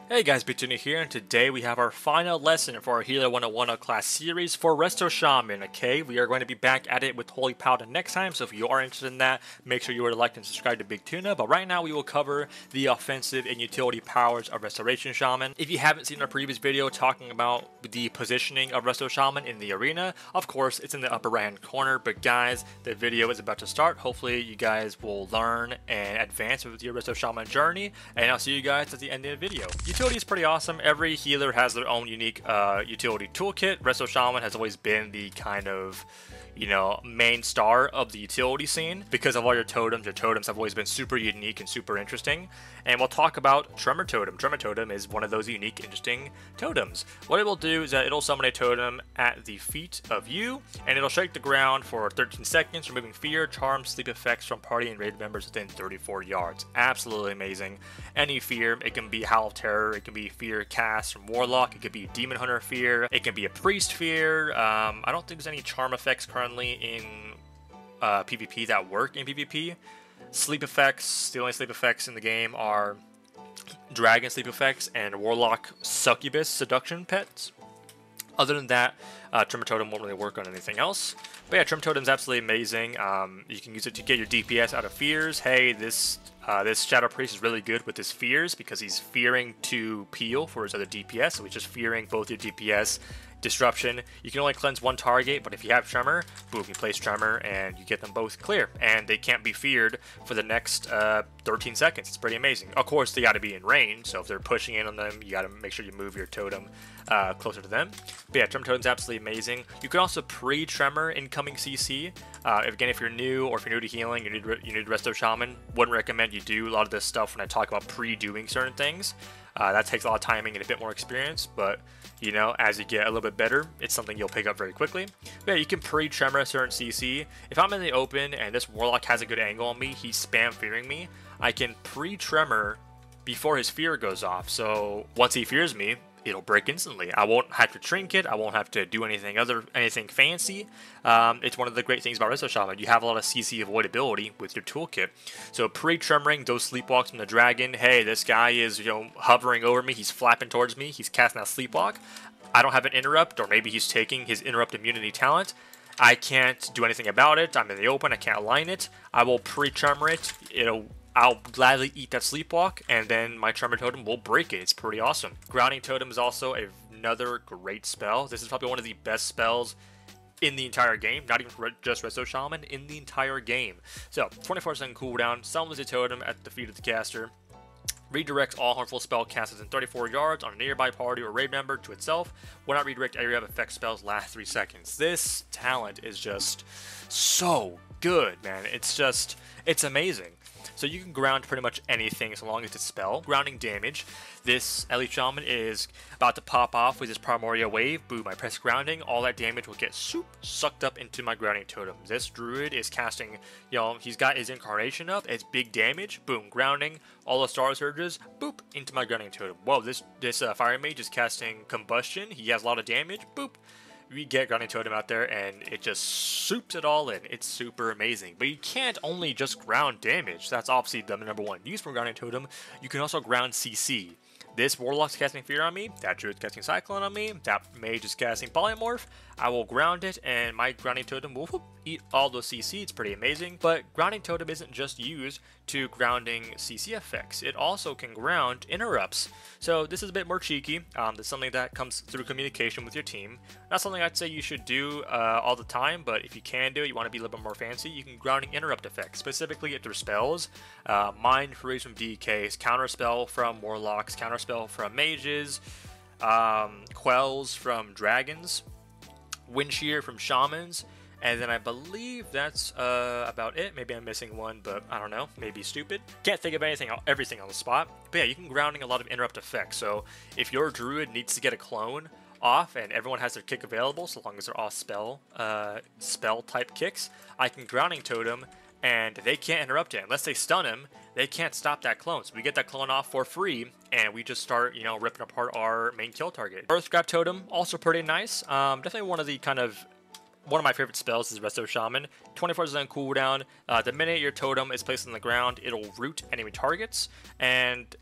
Hey guys, Bituna here, and today we have our final lesson for our Healer 101 class series for Resto Shaman, okay? We are going to be back at it with Holy Paladin next time, so if you are interested in that, make sure you are like and subscribe to Big Tuna, but right now we will cover the offensive and utility powers of Restoration Shaman. If you haven't seen our previous video talking about the positioning of Resto Shaman in the arena, of course, it's in the upper right hand corner, but guys, the video is about to start. Hopefully you guys will learn and advance with your Resto Shaman journey, and I'll see you guys at the end of the video. Utility is pretty awesome. Every healer has their own unique utility toolkit. Resto Shaman has always been the kind of, main star of the utility scene because of all your totems. Your totems have always been super unique and super interesting. And we'll talk about Tremor Totem. Tremor Totem is one of those unique, interesting totems. What it will do is that it'll summon a totem at the feet of you, and it'll shake the ground for 13 seconds, removing fear, charm, sleep effects from party and raid members within 34 yards. Absolutely amazing. Any fear, it can be Howl of Terror, it can be fear cast from Warlock, it could be Demon Hunter fear, it can be a Priest fear. I don't think there's any charm effects currently in PvP that work in PvP. Sleep effects, the only sleep effects in the game are Dragon sleep effects and Warlock Succubus seduction pets. Other than that, Tremor Totem won't really work on anything else. But yeah, Tremor Totem is absolutely amazing. You can use it to get your DPS out of fears. Hey, this Shadow Priest is really good with his fears because he's fearing to peel for his other DPS, so he's just fearing both your DPS. Disruption, you can only cleanse one target, but if you have Tremor, boom, you place Tremor and you get them both clear, and they can't be feared for the next 13 seconds. It's pretty amazing. Of course, they got to be in range, so if they're pushing in on them, you got to make sure you move your totem closer to them. But yeah, Tremor Totem's absolutely amazing. You can also pre-Tremor incoming CC. Again, if you're new or if you're new to healing, you need Resto Shaman. Wouldn't recommend you do a lot of this stuff when I talk about pre-doing certain things. That takes a lot of timing and a bit more experience, but as you get a little bit better, it's something you'll pick up very quickly. But yeah, you can pre-Tremor a certain CC. If I'm in the open and this Warlock has a good angle on me, he's spam fearing me, I can pre-Tremor before his fear goes off. So once he fears me, it'll break instantly. I won't have to trinket. I won't have to do anything fancy. It's one of the great things about Resto Shaman. You have a lot of CC avoidability with your toolkit. So pre-tremoring those sleepwalks from the dragon. Hey, this guy is hovering over me. He's flapping towards me. He's casting out sleepwalk. I don't have an interrupt, or maybe he's taking his interrupt immunity talent. I can't do anything about it. I'm in the open. I can't align it. I will pre-tremor it. I'll gladly eat that sleepwalk, and then my Tremor Totem will break it. It's pretty awesome. Grounding Totem is also another great spell. This is probably one of the best spells in the entire game, not even just Resto Shaman, in the entire game. So, 24% cooldown, summons a totem at the feet of the caster, redirects all harmful spell cast within 34 yards on a nearby party or raid member to itself. Will not redirect area of effect spells last 3 seconds. This talent is just so good, man. It's amazing. So you can ground pretty much anything as long as it's spell. Grounding damage. This Elite Shaman is about to pop off with his Primordial Wave. Boom, I press grounding. All that damage will get sucked up into my grounding totem. This Druid is casting, he's got his Incarnation up. It's big damage. Boom, grounding. All the Star Surges, boop, into my grounding totem. Whoa, this Fire Mage is casting Combustion. He has a lot of damage. Boop. We get Grounding Totem out there, and it just soups it all in. It's super amazing. But you can't only just ground damage. That's obviously the number one use for Grounding Totem. You can also ground CC. This Warlock's casting Fear on me. That Druid's casting Cyclone on me. That Mage is casting Polymorph. I will ground it, and my Grounding Totem will eat all those CC. It's pretty amazing. But Grounding Totem isn't just used to grounding CC effects. It also can ground interrupts. So this is a bit more cheeky. That's something that comes through communication with your team. Not something I'd say you should do all the time, but if you can do it, you want to be a little bit more fancy, you can grounding interrupt effects, specifically if they're spells. Mind Freeze from DKs, Counterspell from Warlocks, Counterspell from Mages, Quells from Dragons, Wind Shear from Shamans, and then I believe that's about it. Maybe I'm missing one, but I don't know. Maybe stupid. Can't think of everything on the spot. But yeah, you can grounding a lot of interrupt effects. So if your Druid needs to get a clone off and everyone has their kick available, so long as they're all spell type kicks, I can grounding totem and they can't interrupt it. Unless they stun him, they can't stop that clone. So we get that clone off for free, and we just start, ripping apart our main kill target. Earthgrab Totem, also pretty nice. Definitely one of my favorite spells is Resto Shaman. 24% cooldown. The minute your totem is placed on the ground, it'll root enemy targets, and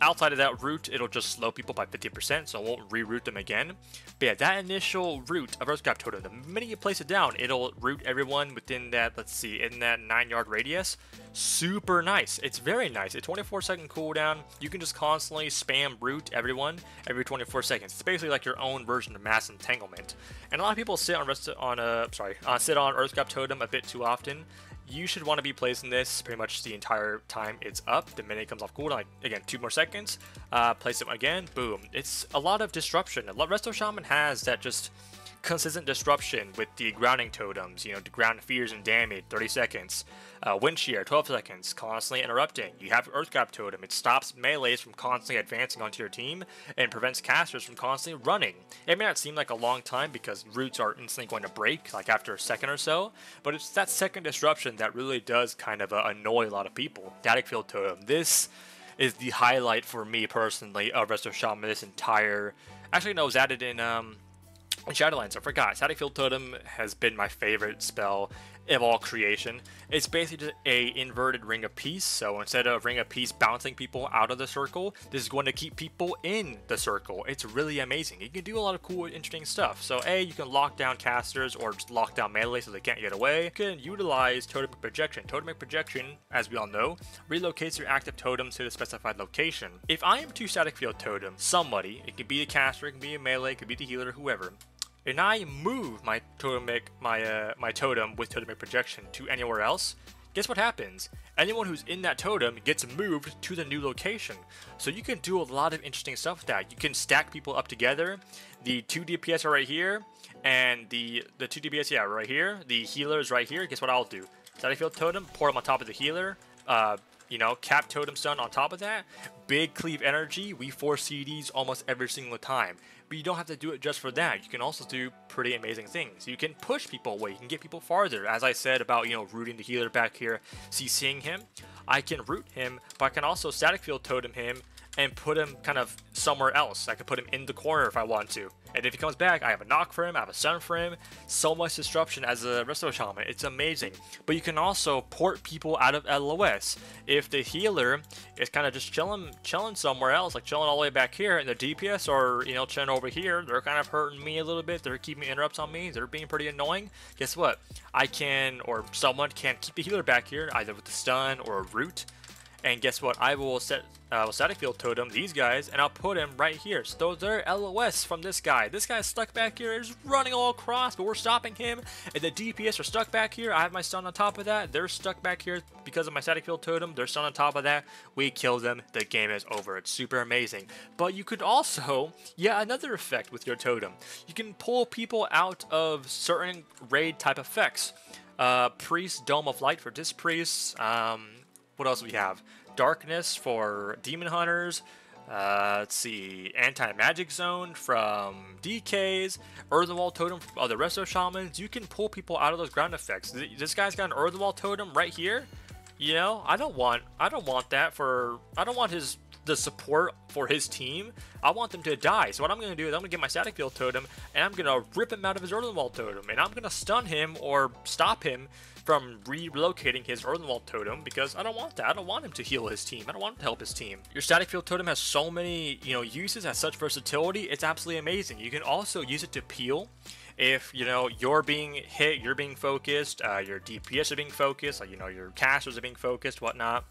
Outside of that route, it'll just slow people by 50%, so it won't reroute them again. But yeah, that initial route of Earthgrab Totem, the minute you place it down, it'll route everyone within that, let's see, in that 9-yard radius. Super nice. It's very nice. A 24-second cooldown. You can just constantly spam route everyone every 24 seconds. It's basically like your own version of mass entanglement. And a lot of people sit on Earthgrab Totem a bit too often. You should want to be placing this pretty much the entire time it's up. The minute it comes off cooldown, like, again, 2 more seconds, place it again, boom. It's a lot of disruption. Resto Shaman has that just consistent disruption with the grounding totems, you know, to ground fears and damage, 30 seconds. Wind shear, 12 seconds, constantly interrupting. You have Earthgrab Totem, it stops melees from constantly advancing onto your team and prevents casters from constantly running. It may not seem like a long time because roots are instantly going to break, like after a second or so, but it's that second disruption that really does kind of annoy a lot of people. Static Field Totem, this is the highlight for me personally of Resto Shaman this entire... Actually, no, it was added in Shadowlands, I forgot. Static Field Totem has been my favorite spell of all creation. It's basically just a inverted Ring of Peace, so instead of Ring of Peace bouncing people out of the circle, this is going to keep people in the circle. It's really amazing. You can do a lot of cool, interesting stuff. So you can lock down casters or just lock down melee so they can't get away. You can utilize Totemic Projection. Totemic Projection, as we all know, relocates your active totems to the specified location. If I am to Static Field Totem somebody, it could be the caster, it could be a melee, it could be the healer, whoever, and I move my totem with Totemic Projection to anywhere else, guess what happens? Anyone who's in that totem gets moved to the new location. So you can do a lot of interesting stuff with that. You can stack people up together. The 2 DPS are right here, and the 2 DPS, yeah, right here. The healer is right here. Guess what I'll do? Static Field Totem, pour them on top of the healer. You know, cap totem stun on top of that. Big cleave energy. We force CDs almost every single time. But you don't have to do it just for that. You can also do pretty amazing things. You can push people away. You can get people farther. As I said about, you know, rooting the healer back here, CCing him. I can root him, but I can also Static Field Totem him and put him kind of somewhere else. I could put him in the corner if I want to. And if he comes back, I have a knock for him, I have a stun for him. So much disruption as a Resto Shaman. It's amazing. But you can also port people out of LOS. If the healer is kind of just chilling somewhere else, like chilling all the way back here, and the DPS are, you know, chilling over here, they're kind of hurting me a little bit, they're keeping interrupts on me, they're being pretty annoying. Guess what? I can, or someone can keep the healer back here, either with the stun or a root. And guess what? I will set Static Field Totem these guys, and I'll put him right here. So they're LOS from this guy. This guy's stuck back here, is running all across, but we're stopping him. And the DPS are stuck back here. I have my stun on top of that. They're stuck back here because of my Static Field Totem. They're stun on top of that. We kill them. The game is over. It's super amazing. But you could also, yeah, another effect with your totem. You can pull people out of certain raid type effects. Priest, Dome of Light for Disc Priests. What else do we have? Darkness for Demon Hunters. Let's see. Anti-Magic Zone from DKs. Earthenwall Totem from other Resto Shamans. You can pull people out of those ground effects. This guy's got an Earthenwall Totem right here. You know, I don't want that for... I don't want the support for his team. I want them to die. So what I'm going to do is I'm going to get my Static Field Totem and I'm going to rip him out of his Earthenwall Totem. And I'm going to stun him or stop him from relocating his Earthenwall Totem because I don't want that. I don't want him to heal his team. I don't want him to help his team. Your Static Field Totem has so many, you know, uses, has such versatility. It's absolutely amazing. You can also use it to peel. If, you know, you're being hit, you're being focused, your DPS are being focused, like, you know, your casters are being focused, whatnot.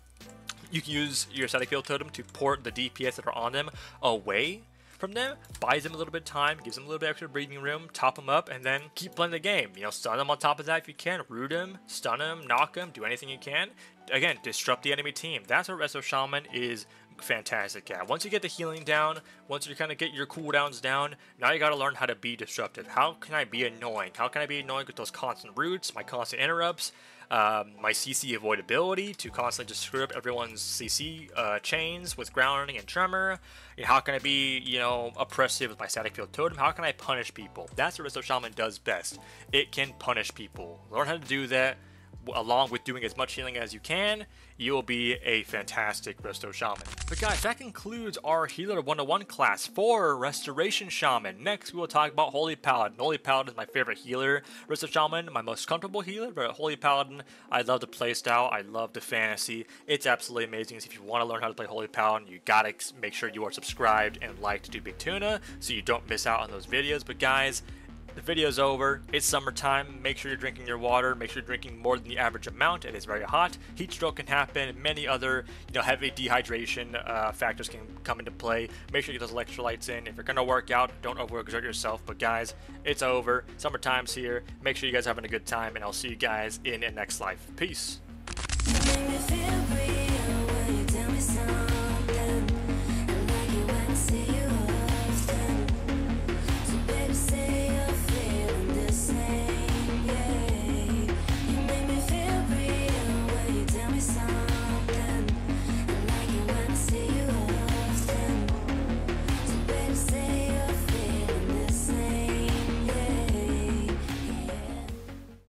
You can use your Static Field Totem to port the DPS that are on them away from them, buys them a little bit of time, gives them a little bit extra breathing room, top them up, and then keep playing the game. You know, stun them on top of that if you can, root them, stun them, knock them, do anything you can. Again, disrupt the enemy team. That's what Resto Shaman is fantastic at. Once you get the healing down, once you kind of get your cooldowns down, now you got to learn how to be disruptive. How can I be annoying? How can I be annoying with those constant roots, my constant interrupts, my CC avoidability to constantly just screw up everyone's CC chains with grounding and tremor? How can I be, you know, oppressive with my Static Field Totem? How can I punish people? That's what Resto Shaman does best. It can punish people. Learn how to do that. along with doing as much healing as you can, you will be a fantastic Resto Shaman. But guys, that concludes our Healer 101 class for Restoration Shaman. Next, we will talk about Holy Paladin. Holy Paladin is my favorite healer. Resto Shaman, my most comfortable healer, but Holy Paladin, I love the playstyle, I love the fantasy. It's absolutely amazing. So if you want to learn how to play Holy Paladin, you gotta make sure you are subscribed and liked to Big Tuna so you don't miss out on those videos. But guys, the video's over. It's summertime. Make sure you're drinking your water. Make sure you're drinking more than the average amount. It is very hot. Heat stroke can happen. Many other, heavy dehydration factors can come into play. Make sure you get those electrolytes in. If you're gonna work out, don't overexert yourself. But guys, it's over. Summertime's here. Make sure you guys are having a good time, and I'll see you guys in the next life. Peace.